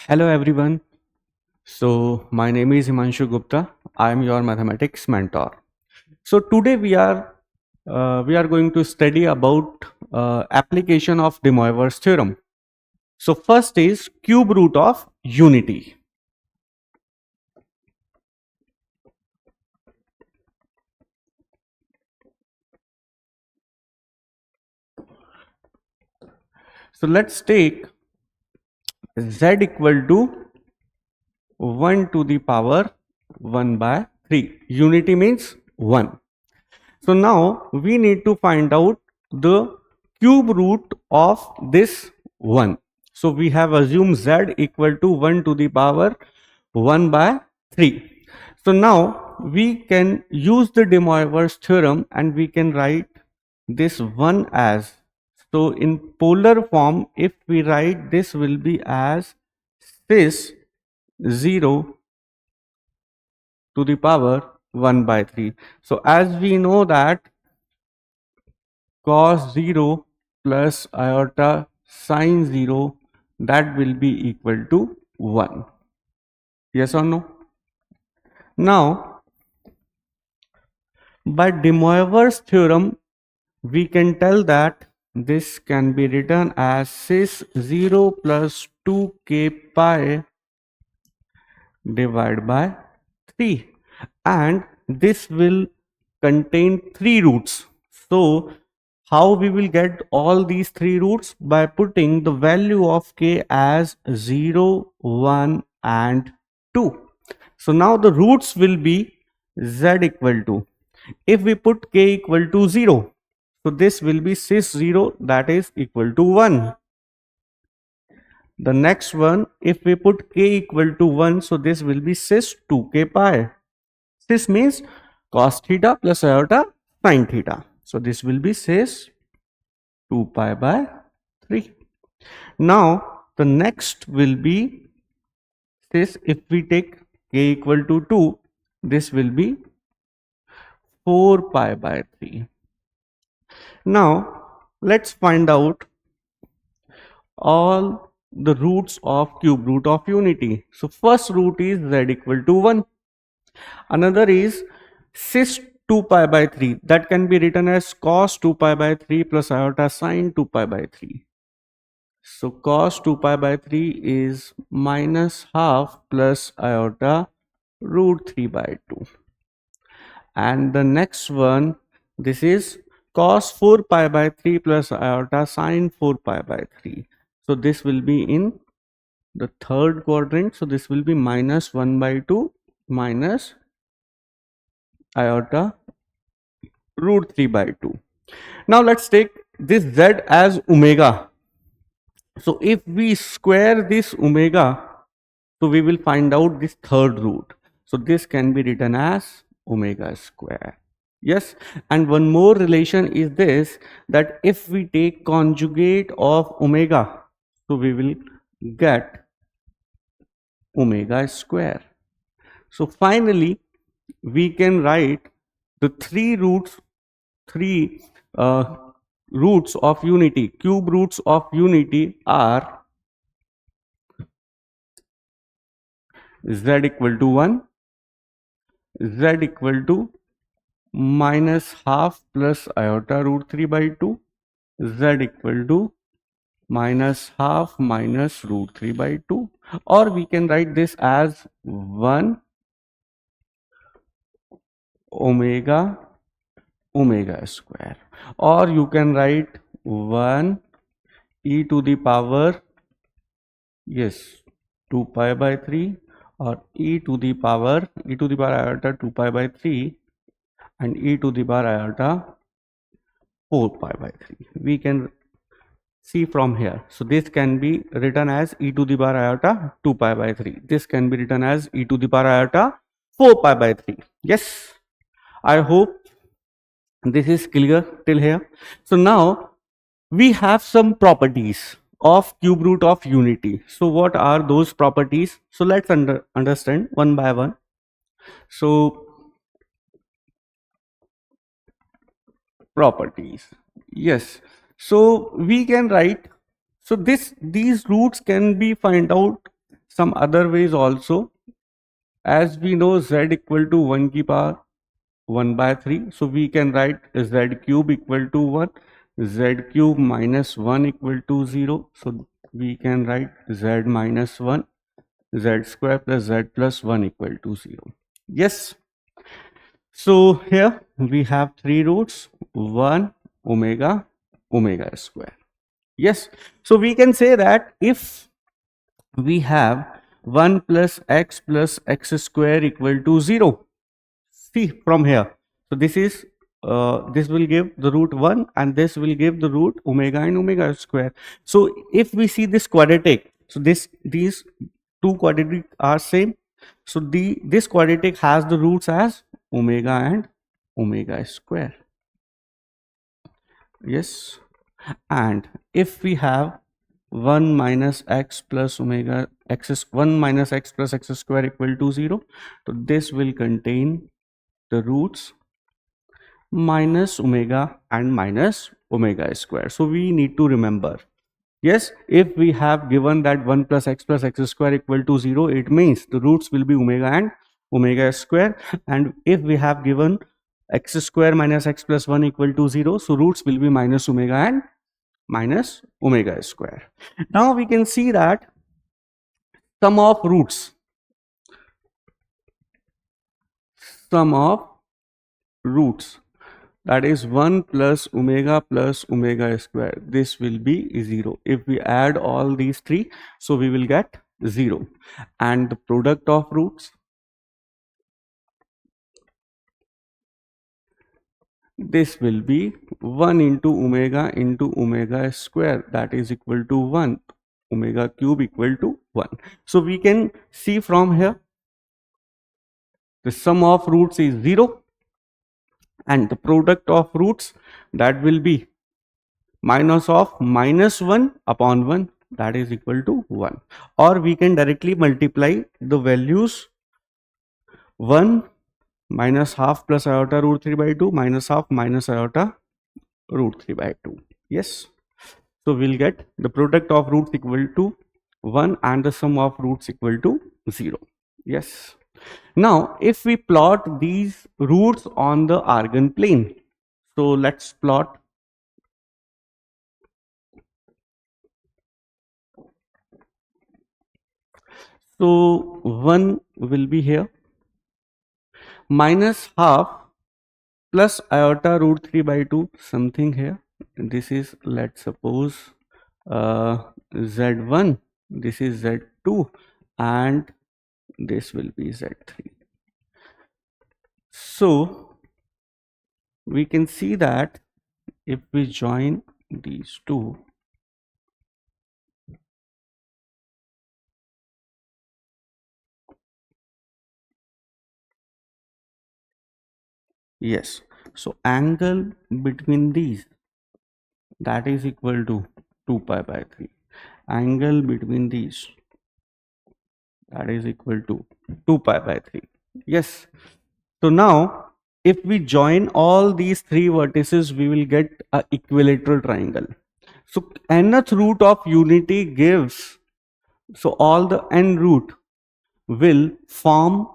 Hello everyone. My name is Himanshu Gupta. I am your mathematics mentor. So today we are going to study about application of De Moivre's theorem. So first is cube root of unity. So let's take z equal to 1 to the power 1 by 3. Unity means 1. So now we need to find out the cube root of this 1. So we have assumed z equal to 1 to the power 1 by 3. So now we can use the De Moivre's theorem and we can write this 1 as, so in polar form if we write this will be as cis 0 to the power 1 by 3. So as we know that cos 0 plus iota sine 0, that will be equal to 1. Yes or no? Now, by De Moivre's theorem, we can tell that this can be written as cis 0 plus 2k pi divided by 3, and this will contain 3 roots. So how we will get all these 3 roots? By putting the value of k as 0, 1 and 2. So now the roots will be z equal to, if we put k equal to 0, so this will be cis 0, that is equal to 1. The next one, if we put k equal to 1, so this will be cis 2k pi. This means cos theta plus iota sin theta. So this will be cis 2 pi by 3. Now the next will be this, if we take k equal to 2, this will be 4 pi by 3. Now let's find out all the roots of cube root of unity. So first root is z equal to 1. Another is cis 2 pi by 3, that can be written as cos 2 pi by 3 plus iota sine 2 pi by 3. So cos 2 pi by 3 is minus half plus iota root 3 by 2. And the next one, this is cos 4 pi by 3 plus iota sine 4 pi by 3. So this will be in the third quadrant. So this will be minus 1 by 2 minus iota root 3 by 2. Now let's take this z as omega. So if we square this omega, so we will find out this third root. So this can be written as omega square. Yes, and one more relation is this, that if we take conjugate of omega, so we will get omega square. So finally, we can write the three roots of unity, cube roots of unity are z equal to 1, z equal to minus half plus iota root 3 by 2, z equal to minus half minus root 3 by 2, or we can write this as 1 omega square, or you can write 1 e to the power, yes, 2 pi by 3, or e to the power iota 2 pi by 3 and e to the power iota 4 pi by 3. We can see from here. So this can be written as e to the power iota 2 pi by 3. This can be written as e to the power iota 4 pi by 3. Yes, I hope this is clear till here. So now we have some properties of cube root of unity. So what are those properties? So let's understand one by one. So properties, yes, so we can write, so these roots can be find out some other ways also. As we know, z equal to 1 की power 1 by 3, so we can write z cube equal to 1, z cube minus 1 equal to 0, so we can write z minus 1, z square plus z plus 1 equal to 0. Yes, so here we have three roots, 1 omega omega square. Yes, so we can say that if we have 1 plus x square equal to 0, see from here, so this is this will give the root 1 and this will give the root omega and omega square. So if we see this quadratic, so these two quadratic are same, so this quadratic has the roots as omega and omega square. Yes, and if we have 1 minus x plus omega x is 1 minus x plus x square equal to 0, so this will contain the roots minus omega and minus omega square. So we need to remember, yes, if we have given that 1 plus x square equal to 0, it means the roots will be omega and omega square. And if we have given x square minus x plus 1 equal to 0, so roots will be minus omega and minus omega square. Now we can see that sum of roots, that is 1 plus omega square, this will be 0. If we add all these three, so we will get 0, and the product of roots, this will be 1 into omega square, that is equal to 1, omega cube equal to 1. So we can see from here the sum of roots is 0, and the product of roots, that will be minus of minus 1 upon 1, that is equal to 1. Or we can directly multiply the values, 1 minus half plus iota root 3 by 2 minus half minus iota root 3 by 2. Yes, so we'll get the product of roots equal to 1 and the sum of roots equal to 0. Yes, now if we plot these roots on the Argand plane, so let's plot. So 1 will be here, minus half plus iota root 3 by 2 something here, this is, let's suppose, z1, this is z2, and this will be z3. So we can see that if we join these two, yes, so angle between these, that is equal to 2 pi by 3, angle between these, that is equal to 2 pi by 3. Yes, so now if we join all these three vertices, we will get an equilateral triangle. So nth root of unity gives, so all the n root will form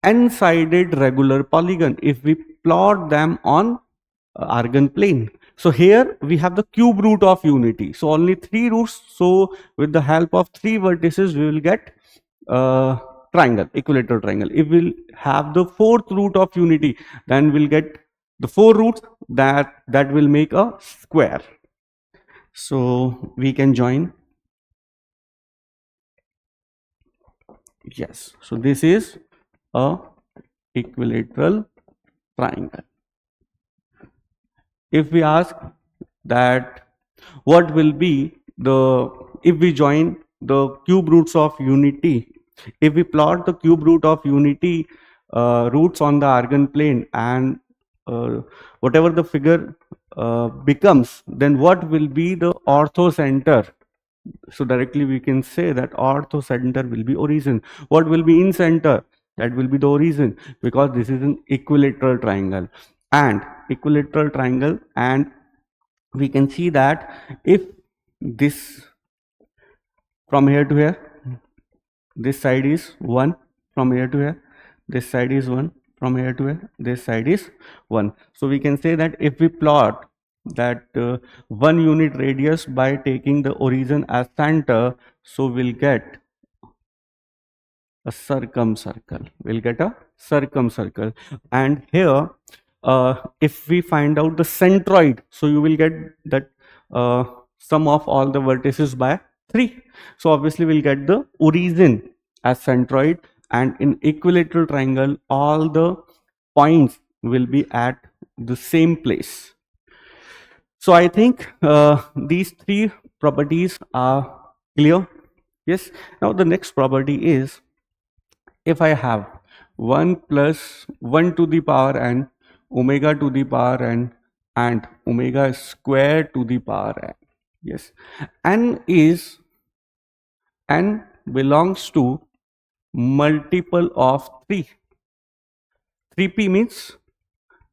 n-sided regular polygon if we plot them on Argand plane. So here we have the cube root of unity, so only three roots, so with the help of three vertices we will get triangle, equilateral triangle. If we'll have the fourth root of unity, then we'll get the four roots, that will make a square. So we can join. Yes, so this is a equilateral triangle. If we ask that what will be the, if we join the cube roots of unity, if we plot the cube root of unity roots on the Argand plane, and whatever the figure becomes, then what will be the orthocenter? So directly we can say that orthocenter will be origin. What will be in center? That will be the origin, because this is an equilateral triangle. And equilateral triangle, and we can see that if this from here to here, this side is 1 from here to here, this side is 1 from here to here, this side is 1. So we can say that if we plot that 1 unit radius by taking the origin as center, so we'll get a circumcircle. We'll get a circumcircle. And here, if we find out the centroid, so you will get that sum of all the vertices by 3. So obviously we'll get the origin as centroid, and in equilateral triangle, all the points will be at the same place. So I think these 3 properties are clear. Yes. Now the next property is, if I have 1 plus 1 to the power n, omega to the power n, and omega square to the power n. Yes. N belongs to multiple of 3. 3p means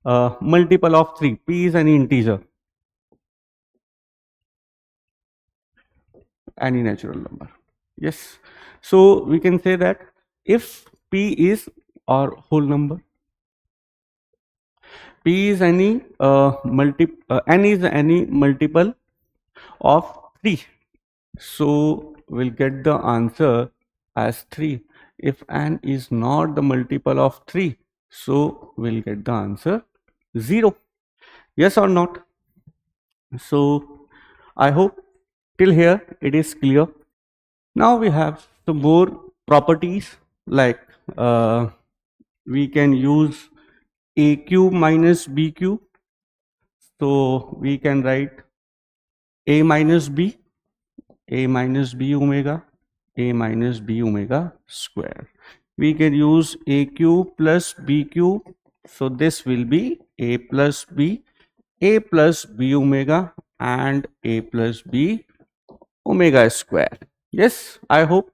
multiple of 3. P is an integer, any natural number. Yes. So we can say that if p is our whole number, p is any n is any multiple of 3, so we'll get the answer as 3. If n is not the multiple of 3, so we'll get the answer 0. Yes or not? So I hope till here it is clear. Now we have some more properties, like we can use a cube minus b cube. So we can write a minus b omega, a minus b omega square. We can use a cube plus b cube. So this will be a plus b omega, and a plus b omega square. Yes, I hope.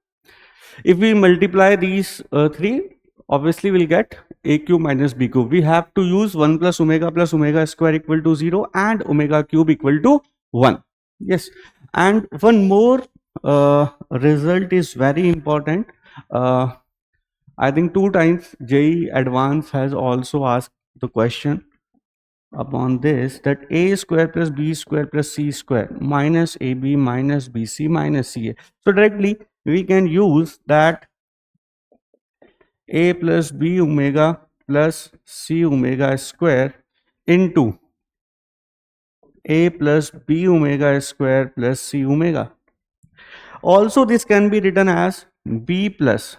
If we multiply these 3, obviously we'll get a cube minus b cube. We have to use 1 plus omega square equal to 0 and omega cube equal to 1. Yes, and one more result is very important. I think 2 times JEE Advanced has also asked the question upon this, that a square plus b square plus c square minus ab minus bc minus ca. So directly we can use that a plus b omega plus c omega square into a plus b omega square plus c omega. Also this can be written as b plus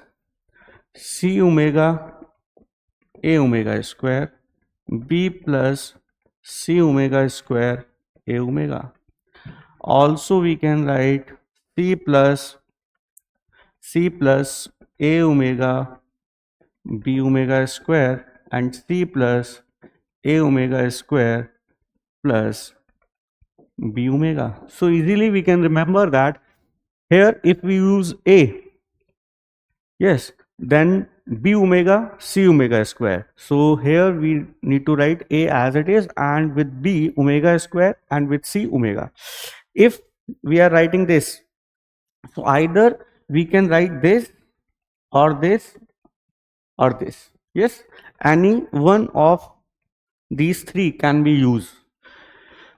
c omega a omega square, b plus c omega square a omega. Also we can write c plus a omega b omega square and c plus a omega square plus b omega. So easily we can remember that here if we use a, yes, then b omega c omega square. So here we need to write a as it is, and with b omega square and with c omega. If we are writing this, so either we can write this or this or this. Yes, any one of these 3 can be used.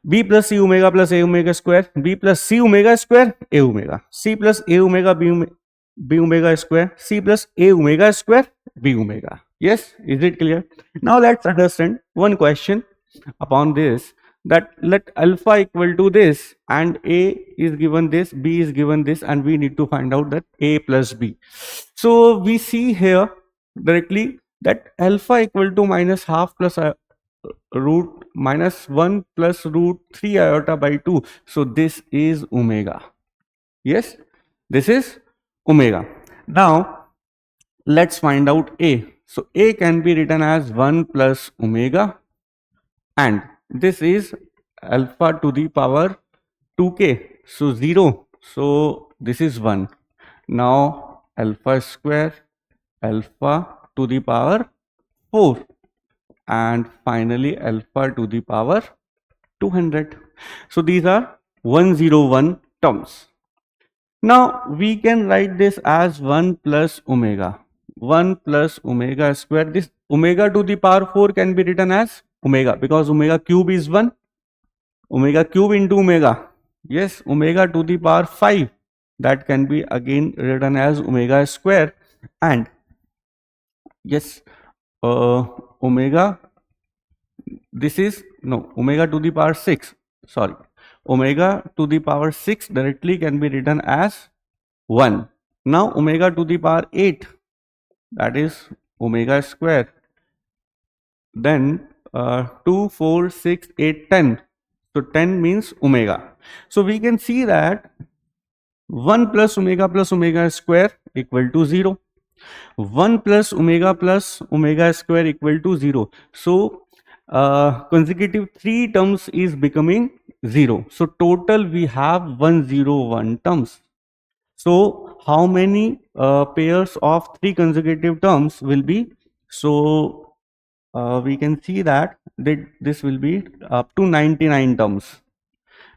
B plus c omega plus a omega square, b plus c omega square a omega, c plus a omega b omega square, c plus a omega square b omega. Yes, is it clear? Now let's understand one question upon this, that let alpha equal to this, and a is given this, b is given this, and we need to find out that a plus b. So we see here directly that alpha equal to minus half plus root minus 1 plus root 3 iota by 2. So this is omega. Yes, this is omega. Now let's find out a. So a can be written as 1 plus omega, and this is alpha to the power 2k. So 0. So this is 1. Now alpha square, alpha to the power 4, and finally alpha to the power 200. So these are 101 terms. Now we can write this as 1 plus omega. 1 plus omega square. This omega to the power 4 can be written as omega because omega cube is 1. Omega cube into omega. Yes, omega to the power 5. That can be again written as omega square. And yes, omega, this is, no, omega to the power 6. Sorry. Omega to the power 6 directly can be written as 1. Now omega to the power 8, that is omega square. Then 2, 4, 6, 8, 10. So 10 means omega. So we can see that 1 plus omega square equal to 0. 1 plus omega square equal to 0. So consecutive 3 terms is becoming 0. So total we have 101 terms. So how many pairs of 3 consecutive terms will be? So we can see that this will be up to 99 terms.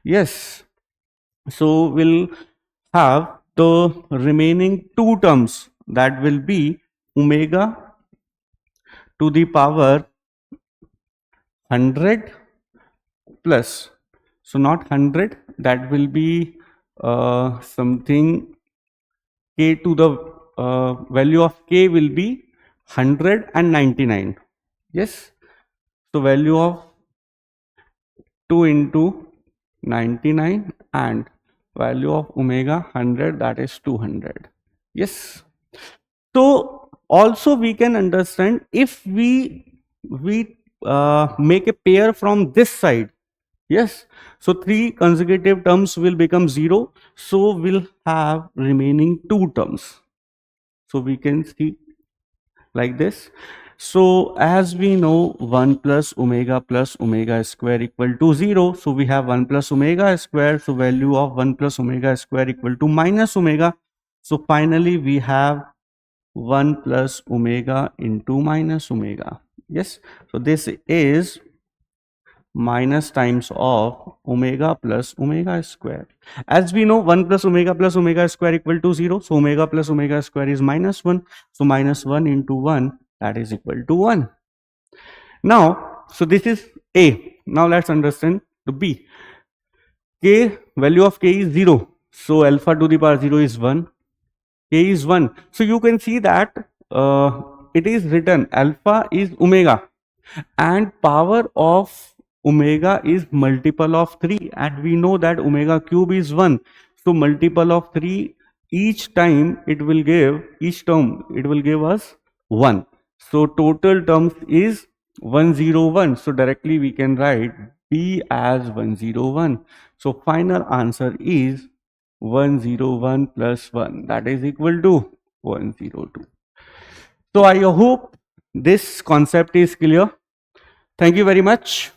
Yes. So we'll have the remaining 2 terms, that will be omega to the power 100 plus, so not 100, that will be something, k to the value of k will be 199. Yes, so value of 2 into 99 and value of omega 100, that is 200. Yes, so also we can understand if we make a pair from this side. Yes, so 3 consecutive terms will become 0, so we'll have remaining 2 terms. So we can see like this. So as we know, 1 plus omega square equal to 0. So we have 1 plus omega square. So value of 1 plus omega square equal to minus omega. So finally we have 1 plus omega into minus omega. Yes, so this is minus times of omega plus omega square. As we know, 1 plus omega square equal to 0. So omega plus omega square is minus 1. So minus 1 into 1, that is equal to 1. Now, so this is A. Now let's understand the B. K, value of K is 0. So alpha to the power 0 is 1. K is 1. So you can see that it is written alpha is omega and power of omega is multiple of 3, and we know that omega cube is 1. So multiple of 3, each time it will give, each term it will give us 1. So total terms is 101. So directly we can write B as 101. So final answer is 101 plus 1, that is equal to 102. So I hope this concept is clear. Thank you very much.